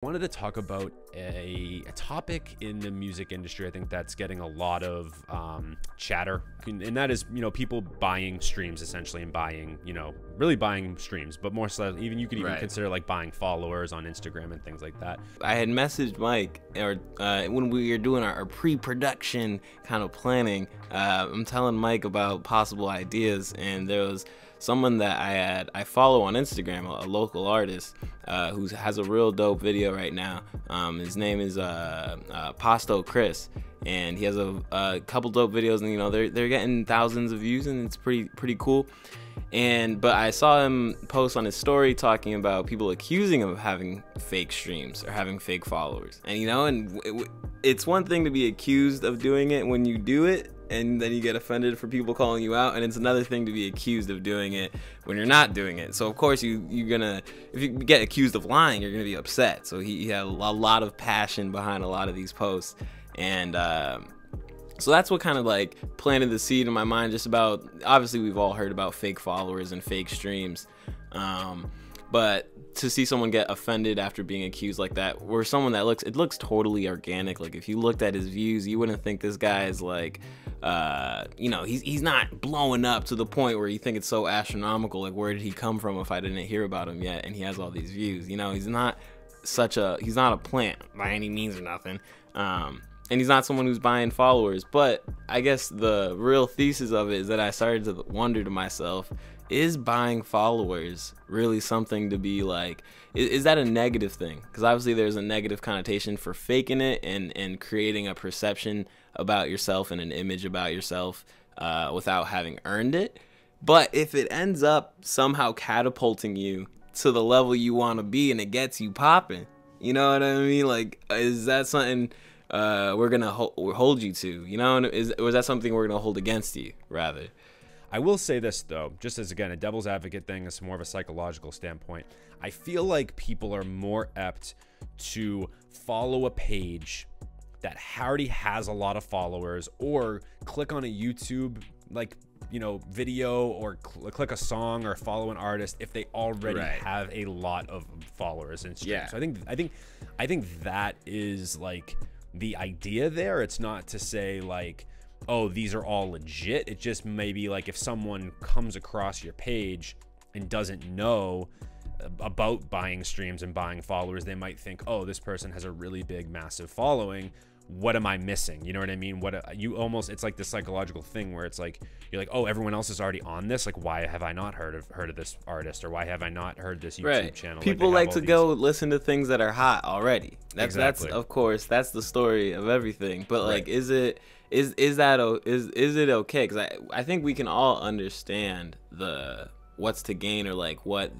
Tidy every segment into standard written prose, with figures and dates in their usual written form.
Wanted to talk about a topic in the music industry. I think that's getting a lot of chatter, and that is, people buying streams essentially, and buying, really buying streams, but more so even you could even consider like buying followers on Instagram and things like that. I had messaged Mike, or when we were doing our pre-production kind of planning, I'm telling Mike about possible ideas, and there was someone that I follow on Instagram, a local artist who has a real dope video right now. His name is Pasto Chris, and he has a couple dope videos, and they're getting thousands of views, and it's pretty cool. But I saw him post on his story talking about people accusing him of having fake streams or having fake followers, and it's one thing to be accused of doing it when you do it, and then you get offended for people calling you out, and it's another thing to be accused of doing it when you're not doing it. So of course you're gonna, if you get accused of lying, you're gonna be upset. So he had a lot of passion behind a lot of these posts, and so that's what kind of like planted the seed in my mind, just about, obviously we've all heard about fake followers and fake streams, but to see someone get offended after being accused like that, or someone that looks totally organic. Like if you looked at his views, you wouldn't think this guy is like, he's not blowing up to the point where you think it's so astronomical. Like, where did he come from if I didn't hear about him yet? And he has all these views. He's not a plant by any means or nothing. And he's not someone who's buying followers. But I guess the real thesis of it is that I started to wonder to myself, is buying followers really something to be like, is that a negative thing? Because obviously there's a negative connotation for faking it and creating a perception about yourself and an image about yourself without having earned it. But if it ends up somehow catapulting you to the level you want to be and it gets you popping, you know what I mean? Like, is that something we're gonna hold you to? Or is that something we're gonna hold against you rather? I will say this though, just as again a devil's advocate thing, is more of a psychological standpoint. I feel like people are more apt to follow a page that already has a lot of followers, or click on a YouTube video, or click a song, or follow an artist if they already have a lot of followers and streams. So I think that is like the idea there. It's not to say like, oh, these are all legit. It just maybe like if someone comes across your page and doesn't know about buying streams and buying followers, they might think, oh, this person has a really big, massive following. What am I missing? You know what I mean? It's like this psychological thing where it's like, you're like, oh, everyone else is already on this. Like, why have I not heard of this artist, or why have I not heard this YouTube channel? People like to go listen to things that are hot already. That's of course, that's the story of everything. But like, is it okay? Because I think we can all understand what's to gain, or like what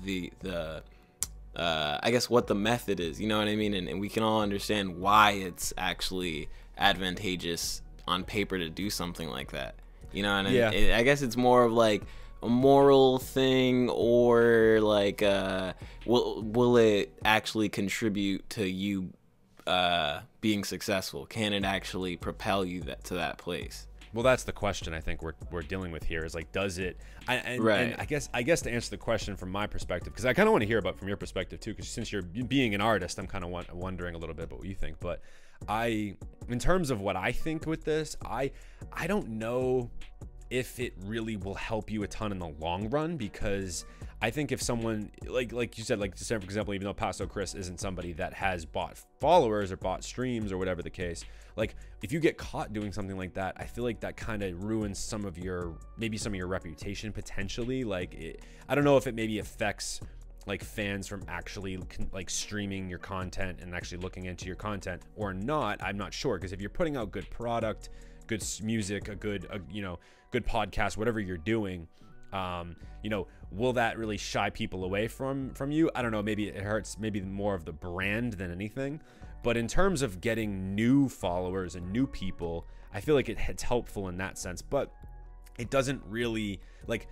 I guess what the method is, you know what I mean? And we can all understand why it's actually advantageous on paper to do something like that. You know, and I guess it's more of like a moral thing, or like will it actually contribute to you being successful? Can it actually propel you to that place? Well, that's the question I think we're dealing with here, is like, does it? And I guess to answer the question from my perspective, because I kind of want to hear about from your perspective too, because since you're being an artist, I'm kind of wondering a little bit about what you think. But in terms of what I think with this, I don't know if it really will help you a ton in the long run, because I think if someone like you said, like for example, even though Pasto Chris isn't somebody that has bought followers or bought streams or whatever the case, like if you get caught doing something like that, I feel like that kind of ruins some of your reputation potentially. Like I don't know if it maybe affects like fans from actually like streaming your content and actually looking into your content or not. I'm not sure, because if you're putting out good product, good music, a good podcast, whatever you're doing, will that really shy people away from you? I don't know. Maybe it hurts maybe more of the brand than anything. But in terms of getting new followers and new people, I feel like it's helpful in that sense. But it doesn't really, like,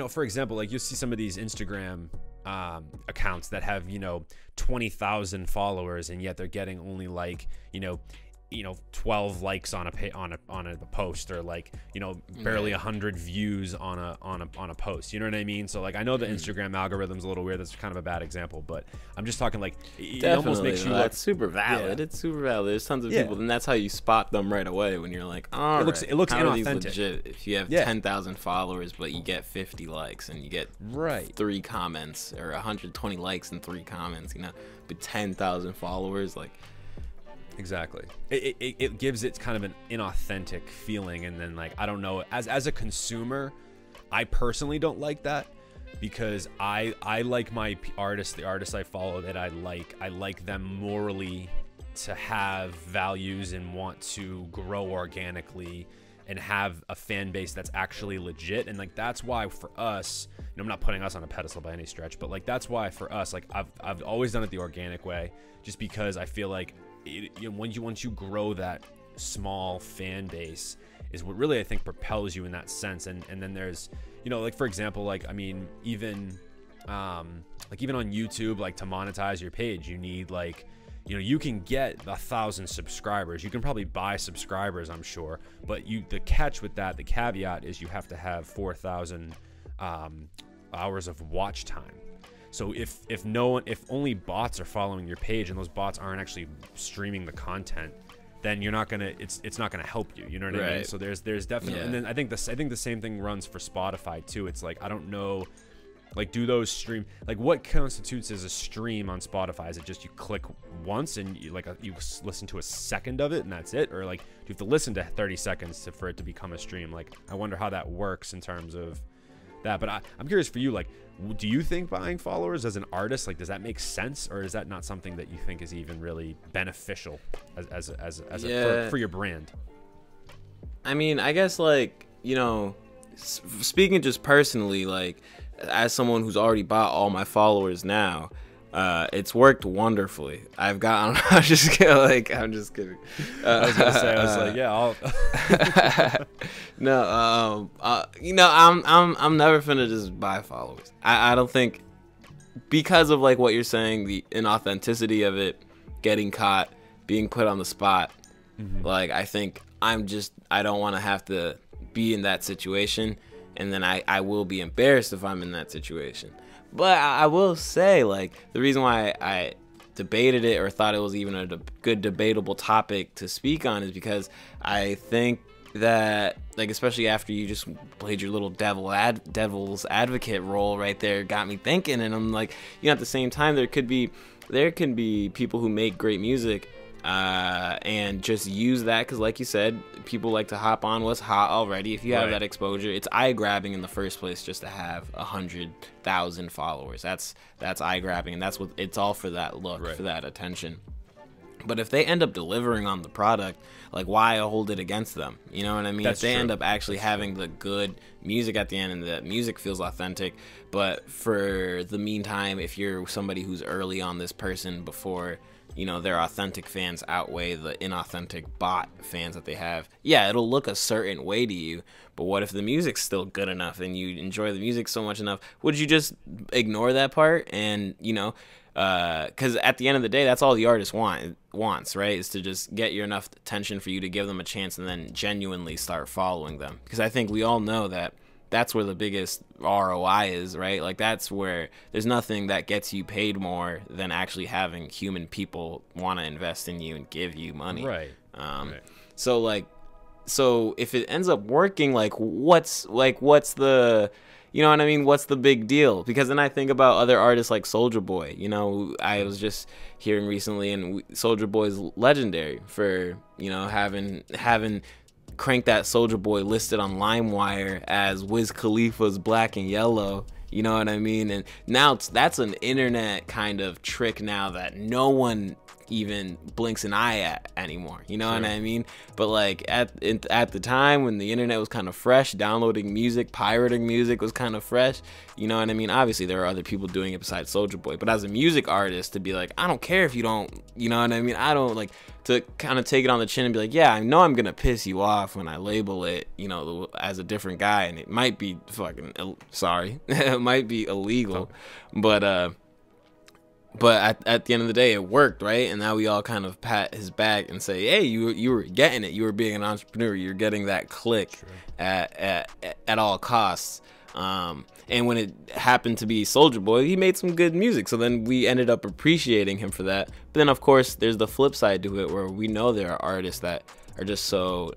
for example, like you see some of these Instagram accounts that have 20,000 followers, and yet they're getting only like 12 likes on a post, or like, barely 100 views on a post. You know what I mean? So like, I know the Instagram algorithm's a little weird. That's kind of a bad example, but I'm just talking like, it almost makes you look. That's super valid. Yeah. It's super valid. There's tons of people, and that's how you spot them right away when you're like, oh, it looks inauthentic. Legit? If you have 10,000 followers, but you get 50 likes and you get 3 comments, or 120 likes and 3 comments, but 10,000 followers, like. Exactly. It gives it kind of an inauthentic feeling, and then like, I don't know, as a consumer, I personally don't like that, because I like my artists, the artists I follow that I like them morally to have values and want to grow organically and have a fan base that's actually legit. And like, that's why for us, I'm not putting us on a pedestal by any stretch, but like, that's why for us, like, I've always done it the organic way, just because I feel like once you grow that small fan base is what really, I think, propels you in that sense. And then there's, like, for example, like, I mean, even on YouTube, like, to monetize your page, you need like, you can get 1,000 subscribers. You can probably buy subscribers, I'm sure, but the catch with that, the caveat is you have to have 4,000 hours of watch time. So if only bots are following your page and those bots aren't actually streaming the content, then you're not gonna, it's not gonna help you. You know what I mean? So there's definitely, and then I think the same thing runs for Spotify too. It's like, I don't know, like, do those stream, like, what constitutes as a stream on Spotify? Is it just you click once and you listen to a second of it and that's it, or like, do you have to listen to 30 seconds for it to become a stream? Like, I wonder how that works in terms of that. But I'm curious for you, like, do you think buying followers as an artist, like, does that make sense, or is that not something that you think is even really beneficial for your brand? I mean, I guess, like, speaking just personally, like, as someone who's already bought all my followers now, it's worked wonderfully. I've gotten. I'm just kidding. I was gonna say. I was like, yeah. I'll No. I'm never finna just buy followers. I don't think, because of like what you're saying, the inauthenticity of it, getting caught, being put on the spot. Like, I think I don't want to have to be in that situation, and then I will be embarrassed if I'm in that situation. But I will say, like, the reason why I debated it or thought it was even a good debatable topic to speak on is because I think that, like, especially after you just played your little devil's advocate role right there, got me thinking. And I'm like, at the same time, there can be people who make great music and just use that, because like you said, people like to hop on what's hot already. If you have that exposure, it's eye grabbing in the first place just to have 100,000 followers. That's eye grabbing, and that's what it's all for, that look, for that attention. But if they end up delivering on the product, like, why hold it against them? You know what I mean? If they end up actually having the good music at the end and the music feels authentic, but for the meantime, if you're somebody who's early on this person before, their authentic fans outweigh the inauthentic bot fans that they have, it'll look a certain way to you. But what if the music's still good enough and you enjoy the music so much enough? Would you just ignore that part? And, because at the end of the day, that's all the artist wants, right? Is to just get your enough attention for you to give them a chance and then genuinely start following them. Because I think we all know that that's where the biggest ROI is, right? Like, that's where there's nothing that gets you paid more than actually having human people want to invest in you and give you money. Right. So if it ends up working, what's the, you know what I mean? What's the big deal? Because then I think about other artists like Soulja Boy. I was just hearing recently, and Soulja Boy's legendary for, having Crank That Soulja Boy listed on LimeWire as Wiz Khalifa's Black and Yellow. You know what I mean? And now that's an internet kind of trick now that no one even blinks an eye at anymore. You know what I mean? But like at the time when the internet was kind of fresh, downloading music, pirating music was kind of fresh. You know what I mean? Obviously there are other people doing it besides Soulja Boy, but as a music artist, to be like, I don't care if you don't, you know what I mean? I don't, like, to kind of take it on the chin and be like, yeah, I know I'm gonna piss you off when I label it, as a different guy, and it might be fucking, sorry, it might be illegal, but but at the end of the day, it worked, right? And now we all kind of pat his back and say, hey, you were getting it. You were being an entrepreneur. You're getting that click at all costs. And when it happened to be Soulja Boy, he made some good music. So then we ended up appreciating him for that. But then, of course, there's the flip side to it, where we know there are artists that are just so,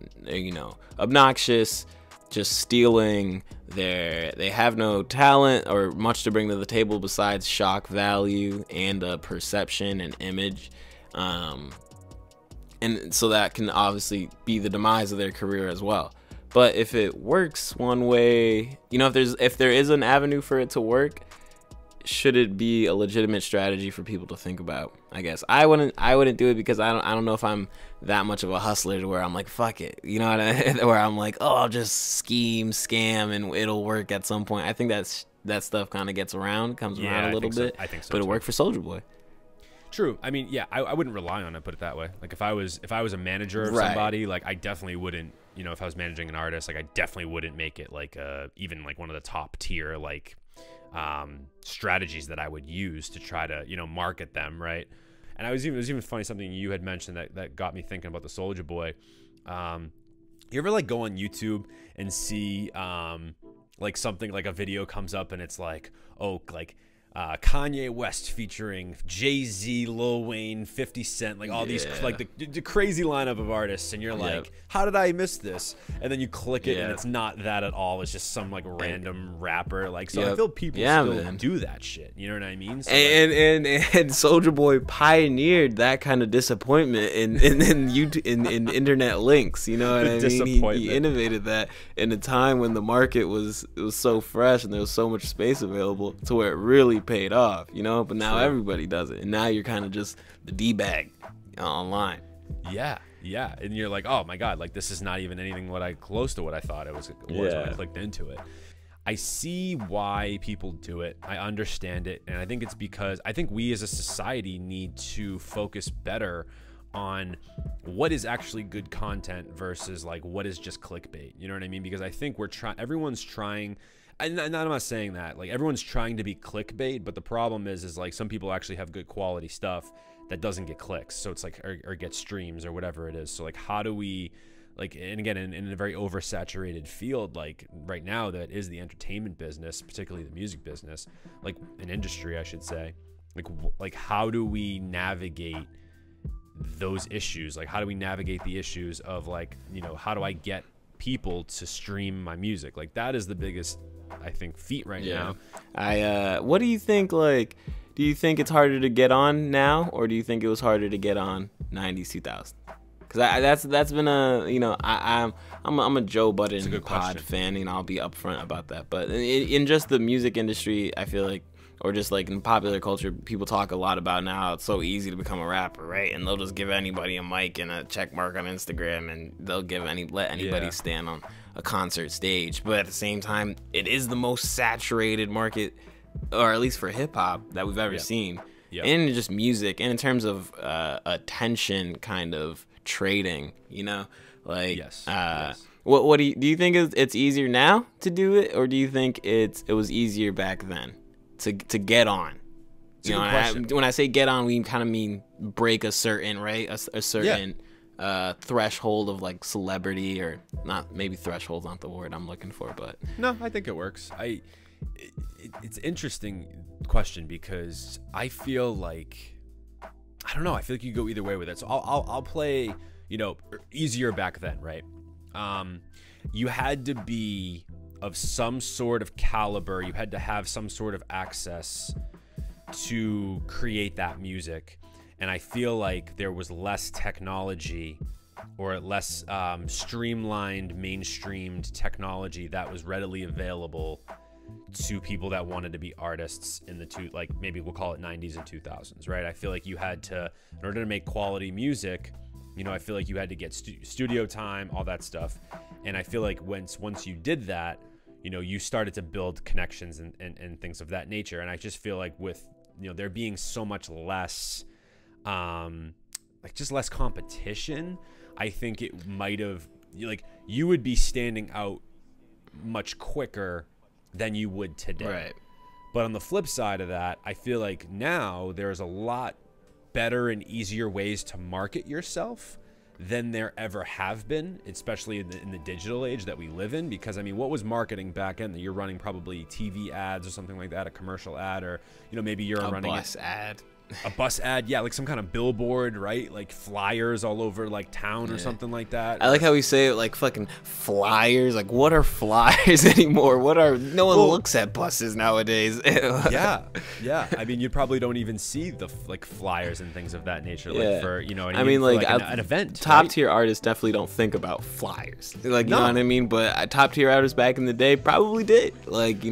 obnoxious, just stealing. They have no talent or much to bring to the table besides shock value and perception and image. And so that can obviously be the demise of their career as well. But if it works one way, if there is an avenue for it to work, should it be a legitimate strategy for people to think about? I guess I wouldn't do it, because I don't know if I'm that much of a hustler to where I'm like, fuck it, where I'm like, oh, I'll just scam, and it'll work at some point. I think that stuff kind of comes around a little bit. I think so. But it worked for Soulja Boy. True. I mean, yeah, I wouldn't rely on it, put it that way. Like if I was a manager of somebody, like I definitely wouldn't, if I was managing an artist, like I definitely wouldn't make it like even like one of the top tier like strategies that I would use to try to, market them, right? And it was even funny, something you had mentioned that got me thinking about the Soulja Boy. You ever like go on YouTube and see like something, like a video comes up and it's like, oh, like Kanye West featuring Jay-Z, Lil Wayne, 50 Cent, like all these, like the crazy lineup of artists, and you're like, how did I miss this? And then you click it and it's not that at all. It's just some like random rapper. Like, so I feel people still do that shit. You know what I mean? So, and Soulja Boy pioneered that kind of disappointment in YouTube, in internet links. You know what I mean? He innovated that in a time when the market was so fresh and there was so much space available to where it really paid off, but now everybody does it, and now you're kind of just the D-bag online. Yeah, and you're like, oh my god, like this is not even anything close to what I thought it was when I clicked into it. I see why people do it. I understand it, and I think it's because I think we as a society need to focus better on what is actually good content versus like what is just clickbait. You know what I mean? Because I think everyone's trying. I'm not saying that like everyone's trying to be clickbait, but the problem is like some people actually have good quality stuff that doesn't get clicks, so it's like or get streams or whatever it is. So like how do we, like, and again in a very oversaturated field like right now that is the entertainment business, particularly the music business, like an industry I should say, like how do we navigate those issues? Like how do we navigate the issues of like, how do I get people to stream my music? Like that is the biggest, I think, feat right now. What do you think? Like, do you think it's harder to get on now, or do you think it was harder to get on 90s, 2000s? Because that's been I'm a Joe Budden pod fan, and I'll be upfront about that. But in just the music industry, I feel like, or just like in popular culture, people talk a lot about now how it's so easy to become a rapper, right? And they'll just give anybody a mic and a check mark on Instagram, and they'll let anybody stand on a concert stage. But at the same time, it is the most saturated market, or at least for hip hop, that we've ever seen. And just music, and in terms of attention kind of trading, like what do you think it's easier now to do it, or do you think it was easier back then to get on? When I say get on, we kind of mean break a certain certain threshold of like celebrity, or not, maybe threshold's not the word I'm looking for, but no, I think it works. It's interesting question, because I feel like, I don't know, I feel like you go either way with it. So I'll play, easier back then, right? You had to be of some sort of caliber, you had to have some sort of access to create that music. And I feel like there was less technology, or less streamlined, mainstreamed technology that was readily available to people that wanted to be artists in the maybe we'll call it 90s and 2000s, right? I feel like you had to, in order to make quality music, I feel like you had to get studio time, all that stuff. And I feel like once you did that, you started to build connections and things of that nature. And I just feel like with, there being so much less, just less competition, I think it might have, you would be standing out much quicker than you would today. Right. But on the flip side of that, I feel like now there's a lot better and easier ways to market yourself than there ever have been, especially in the digital age that we live in. Because I mean, what was marketing back then? You're running probably TV ads or something like that, a commercial ad, or maybe you're running a bus ad. A bus ad, yeah, like some kind of billboard, right? Like flyers all over like town or something like that. I like how we say it, like fucking flyers. Like, what are flyers anymore? No one looks at buses nowadays. yeah. I mean, you probably don't even see the like flyers and things of that nature. Like for I mean, like an event. Top tier artists definitely don't think about flyers. Like, you know what I mean? But top tier artists back in the day probably did. Like,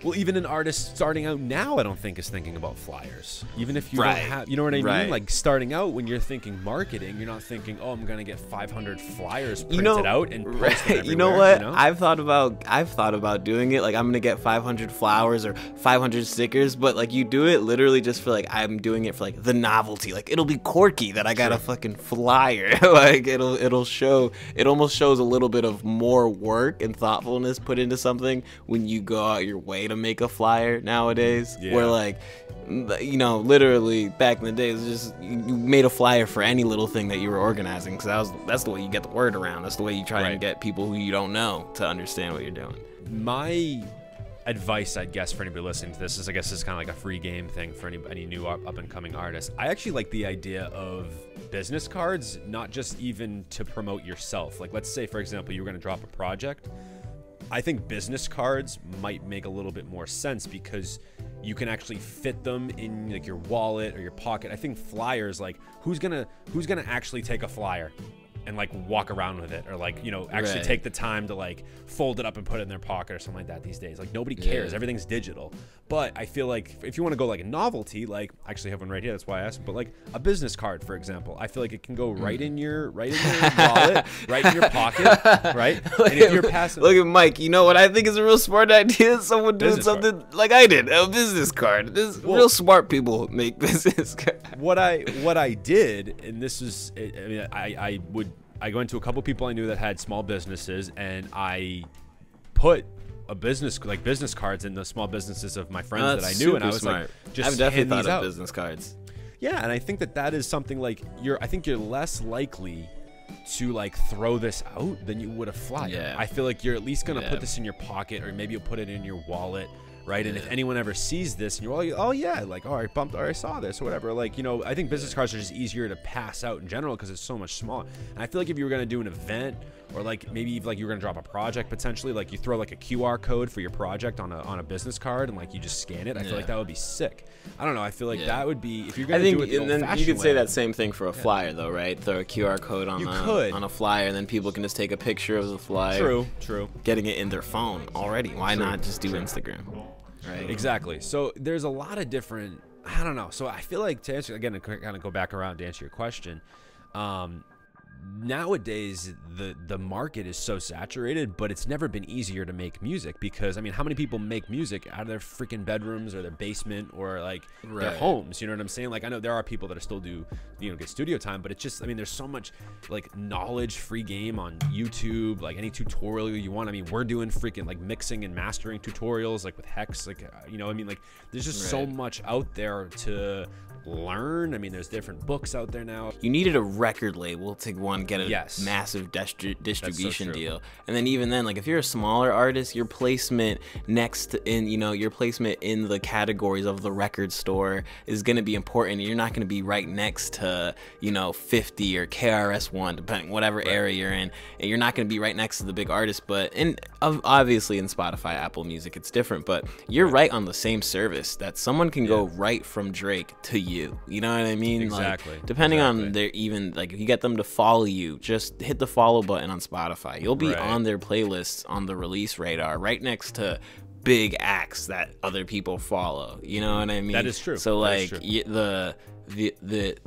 Well, even an artist starting out now, I don't think is thinking about flyers. Even if you don't have, you know what I mean? Like starting out, when you're thinking marketing, you're not thinking, oh, I'm gonna get 500 flyers printed out and post them everywhere. You know what? I've thought about doing it. Like, I'm gonna get 500 flowers or 500 stickers, but like you do it literally just for like, I'm doing it for like the novelty. Like, it'll be quirky that I got a fucking flyer. Like it'll show. It almost shows a little bit of more work and thoughtfulness put into something when you go out your way to make a flyer nowadays. Where like, literally back in the day, it was just you made a flyer for any little thing that you were organizing, because that's the way you get the word around. That's the way you try and get people who you don't know to understand what you're doing. My advice, I guess, for anybody listening to this is, I guess, it's kind of like a free game thing for any new up and coming artists. I actually like the idea of business cards, not just even to promote yourself. Like, let's say, for example, you were going to drop a project. I think business cards might make a little bit more sense, because you can actually fit them in like your wallet or your pocket. I think flyers, like who's gonna actually take a flyer and like walk around with it, or like actually take the time to like fold it up and put it in their pocket or something like that these days. Like, nobody cares. Everything's digital. But I feel like if you want to go like a novelty, like, I actually have one right here, that's why I asked, but like a business card, for example, I feel like it can go right in your wallet, right in your pocket, right? And if you're passing, look at Mike. You know what I think is a real smart idea? Someone doing something like I did, a business card. Real smart people make business cards. What I did, and this is, I mean, I go into a couple people I knew that had small businesses, and I put business cards in the small businesses of my friends that I knew, and I was smart. Like, just I've definitely thought of business cards. Yeah, and I think that is something like I think you're less likely to like throw this out than you would a flyer. Yeah. I feel like you're at least gonna put this in your pocket, or maybe you'll put it in your wallet. Right, and if anyone ever sees this, and you're like, oh yeah, like, oh, I saw this or whatever, like, I think business cards are just easier to pass out in general because it's so much smaller. And I feel like if you were gonna do an event, or like maybe like you were gonna drop a project potentially, like you throw like a QR code for your project on a business card, and like you just scan it. I feel like that would be sick. I don't know. I feel like that would be, if you're gonna do it the old-fashioned way. And then you could say that same thing for a flyer though, right? Throw a QR code on a flyer, and then people can just take a picture of the flyer. True. Getting it in their phone already. Why not just do Instagram? Right. Exactly. So there's a lot of different, I don't know. So I feel like, to answer again, to kind of go back around to answer your question, nowadays the market is so saturated, but it's never been easier to make music, because I mean, how many people make music out of their freaking bedrooms or their basement or like their homes? You know what I'm saying? Like, I know there are people that still do get studio time, but it's just, I mean, there's so much like knowledge, free game on YouTube, like any tutorial you want. I mean, we're doing freaking like mixing and mastering tutorials like with Hex, like I mean, like there's just so much out there to learn. I mean, there's different books out there now. You needed a record label to get a massive distribution deal, and then even then, like if you're a smaller artist, your placement your placement in the categories of the record store is going to be important. You're not going to be right next to 50 or KRS-One, depending whatever area you're in, and you're not going to be right next to the big artist. But obviously in Spotify, Apple Music, it's different, but you're right on the same service that someone can go right from Drake to you know what I mean? Exactly. Like, depending on their, even like if you get them to follow you, just hit the follow button on Spotify. You'll be on their playlists on the release radar, right next to big acts that other people follow. You know what I mean? That is true. So like the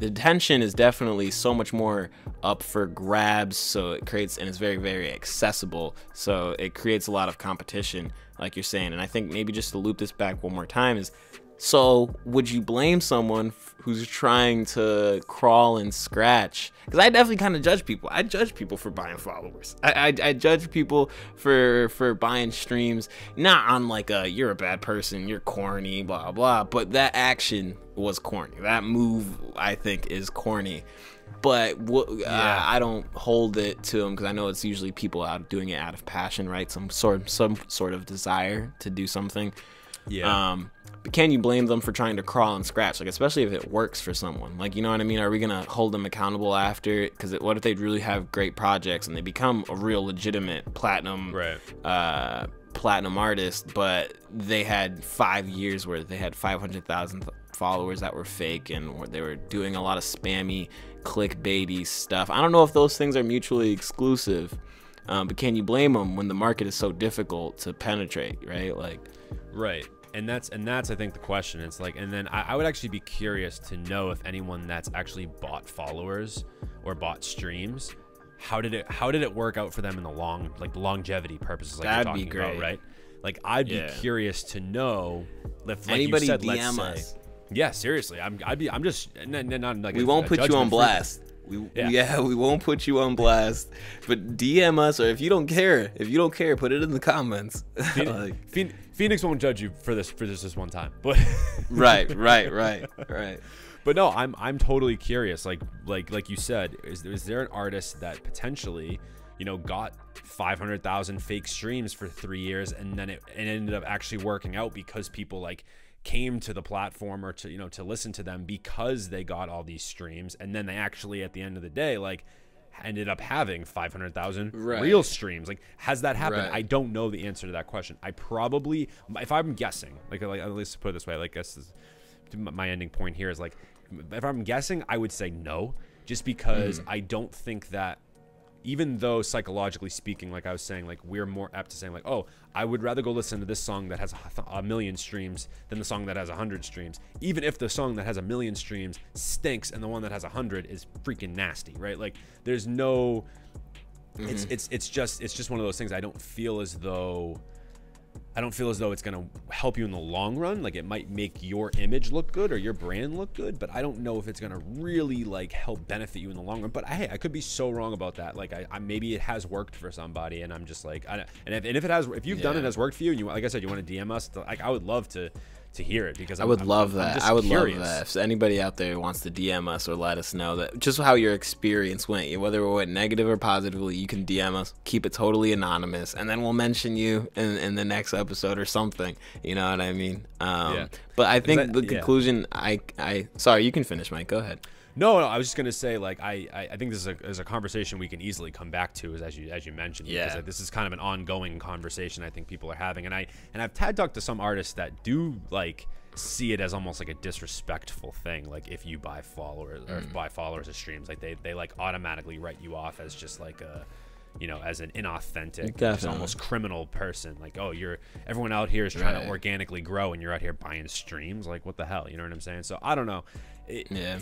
attention is definitely so much more up for grabs. So it creates, and it's very, very accessible. So it creates a lot of competition, like you're saying. And I think maybe just to loop this back one more time is, So would you blame someone who's trying to crawl and scratch? Because I definitely kind of judge people. I judge people for buying followers. I judge people for buying streams, not on like a you're a bad person, you're corny, blah blah. But that action was corny. That move, I think, is corny. But I don't hold it to them, because I know it's usually people out doing it out of passion, right? Some sort of desire to do something. Yeah. But can you blame them for trying to crawl and scratch? Like, especially if it works for someone. Like, you know what I mean? Are we gonna hold them accountable after? Because what if they really have great projects and they become a real legitimate platinum artist, but they had 5 years where they had 500,000 followers that were fake, and they were doing a lot of spammy, clickbaity stuff. I don't know if those things are mutually exclusive, but can you blame them when the market is so difficult to penetrate, right? Like, right. And that's I think the question. It's like, and then I would actually be curious to know if anyone that's actually bought followers or bought streams, how did it work out for them in the longevity purposes, like that'd you're talking be great, about, right? Like, I'd be curious to know if, like anybody you said, DM let's us. say, yeah, seriously, I'm just not like we won't put you on blast. We won't put you on blast, but DM us, or if you don't care, put it in the comments. Phoenix won't judge you for this one time, but right. But no, I'm totally curious. Like you said, is there an artist that potentially, got 500,000 fake streams for 3 years, and then it ended up actually working out because people like came to the platform, or to listen to them because they got all these streams, and then they actually at the end of the day like ended up having 500,000 real streams. Like, has that happened? I don't know the answer to that question. I probably, if I'm guessing, like at least put it this way, like, this is my ending point here, is like, if I'm guessing, I would say no, just because I don't think that, even though psychologically speaking, like I was saying, like, we're more apt to saying like, oh, I would rather go listen to this song that has a million streams than the song that has 100 streams, even if the song that has 1 million streams stinks and the one that has 100 is freaking nasty, right? Like, there's no, it's just one of those things. I don't feel as though it's gonna help you in the long run. Like, it might make your image look good or your brand look good, but I don't know if it's gonna really like help benefit you in the long run. But hey, I could be so wrong about that. Like, I maybe it has worked for somebody, and I'm just like, if you've done it, has worked for you, and you, like I said, you want to DM us, like, I would love to hear it, because I would love that. If anybody out there wants to DM us or let us know that just how your experience went, whether it went negative or positively, you can DM us. Keep it totally anonymous, and then we'll mention you in the next episode or something. You know what I mean? But I think the conclusion. Sorry, you can finish, Mike. Go ahead. No, I was just gonna say, like, I think this is a conversation we can easily come back to, as you mentioned. Because, like, this is kind of an ongoing conversation I think people are having, and I've talked to some artists that do like see it as almost like a disrespectful thing. Like, if you buy followers or buy followers of streams, like they like automatically write you off as just like a, as an inauthentic, just almost criminal person. Like, oh, everyone out here is trying to organically grow, and you're out here buying streams. Like, what the hell? You know what I'm saying? So I don't know.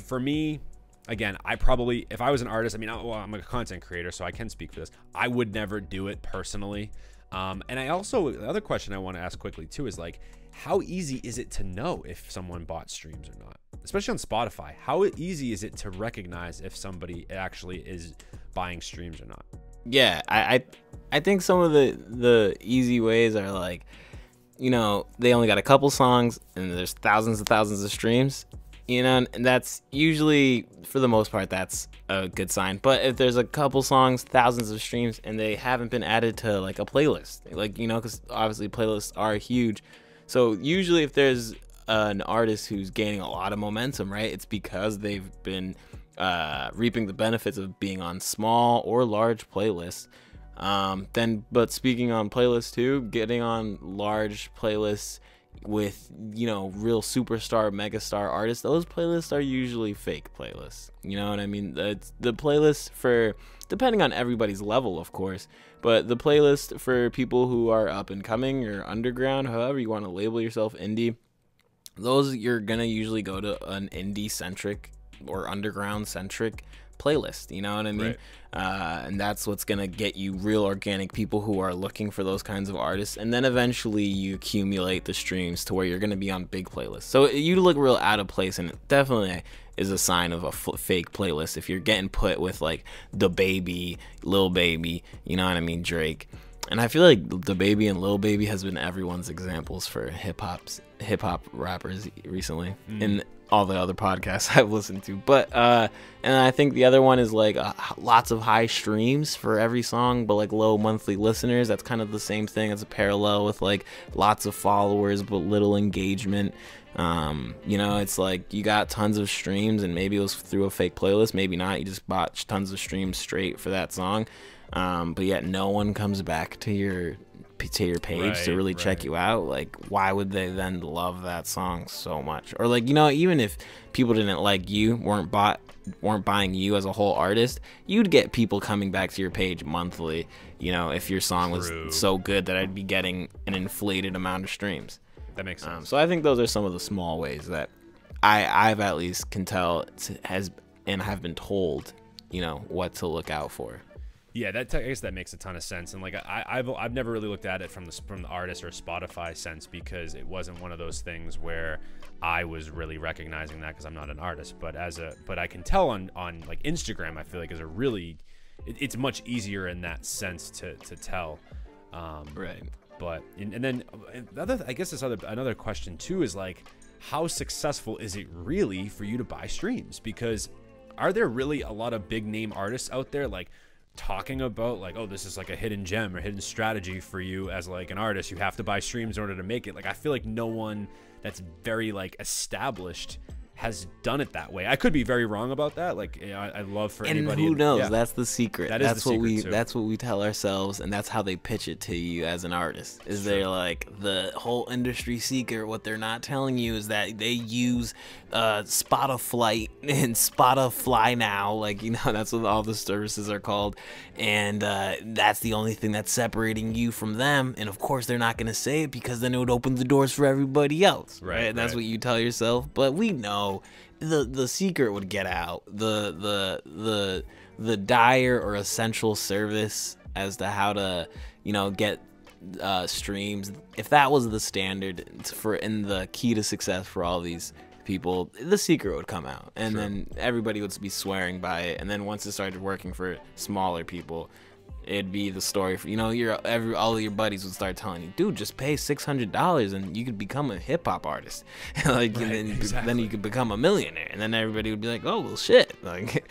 For me, again, I probably, if I was an artist, I mean, I'm a content creator, so I can speak for this. I would never do it personally. And the other question I want to ask quickly too is, like, how easy is it to know if someone bought streams or not? Especially on Spotify, how easy is it to recognize if somebody actually is buying streams or not? Yeah, I think some of the easy ways are like, they only got a couple songs and there's thousands and thousands of streams. And that's usually, for the most part, that's a good sign. But if there's a couple songs, thousands of streams, and they haven't been added to like a playlist, like, because obviously playlists are huge. So usually if there's an artist who's gaining a lot of momentum, right, it's because they've been reaping the benefits of being on small or large playlists. But speaking on playlists too, getting on large playlists with real superstar megastar artists, those playlists are usually fake playlists. You know what I mean? The playlist, for depending on everybody's level, of course, but the playlist for people who are up and coming or underground, however you want to label yourself, indie, those you're gonna usually go to an indie centric or underground centric playlist, you know what I mean? Right. And that's what's gonna get you real organic people who are looking for those kinds of artists, and then eventually you accumulate the streams to where you're gonna be on big playlists. So you look real out of place, and it definitely is a sign of a fake playlist if you're getting put with like the Baby, Lil Baby, you know what I mean, Drake. And I feel like the Baby and Lil Baby has been everyone's examples for hip hop rappers recently, and all the other podcasts I've listened to. But and I think the other one is like lots of high streams for every song, but like low monthly listeners. That's kind of the same thing as a parallel with like lots of followers but little engagement. You know, it's like you got tons of streams, and maybe it was through a fake playlist, maybe not. You just bought tons of streams straight for that song, but yet no one comes back to your page to really check you out. Like, why would they then love that song so much? Or like, you know, even if people didn't like you, weren't buying you as a whole artist, you'd get people coming back to your page monthly, you know, if your song was so good that I'd be getting an inflated amount of streams. That makes sense. So I think those are some of the small ways that I've at least can tell and have been told, you know, what to look out for. Yeah, I guess that makes a ton of sense. And like I've never really looked at it from the artist or Spotify sense, because it wasn't one of those things where I was really recognizing that, because I'm not an artist. But I can tell on like Instagram, I feel like it's much easier in that sense to tell. Right. But and then I guess another question too is like, how successful is it really for you to buy streams? Because are there really a lot of big name artists out there like talking about like, oh, this is like a hidden gem or hidden strategy for you as like an artist, you have to buy streams in order to make it? Like, I feel like no one that's very like established has done it that way. I could be very wrong about that. Like, you know, I'd love for anybody. And who knows? Yeah. That's the secret. That's what we tell ourselves, and that's how they pitch it to you as an artist. Is they're like, the whole industry secret. What they're not telling you is that they use Spotify and Spotify now. Like, you know, that's what all the services are called, and that's the only thing that's separating you from them. And of course, they're not going to say it, because then it would open the doors for everybody else. Right. And that's what you tell yourself. But we know the secret would get out. The dire or essential service as to how to, you know, get streams. If that was the standard and the key to success for all these people, the secret would come out, and then everybody would be swearing by it. And then once it started working for smaller people, it'd be the story for, you know, all of your buddies would start telling you, dude, just pay $600 and you could become a hip hop artist. Like, then you could become a millionaire, and then everybody would be like, oh well, shit. Like,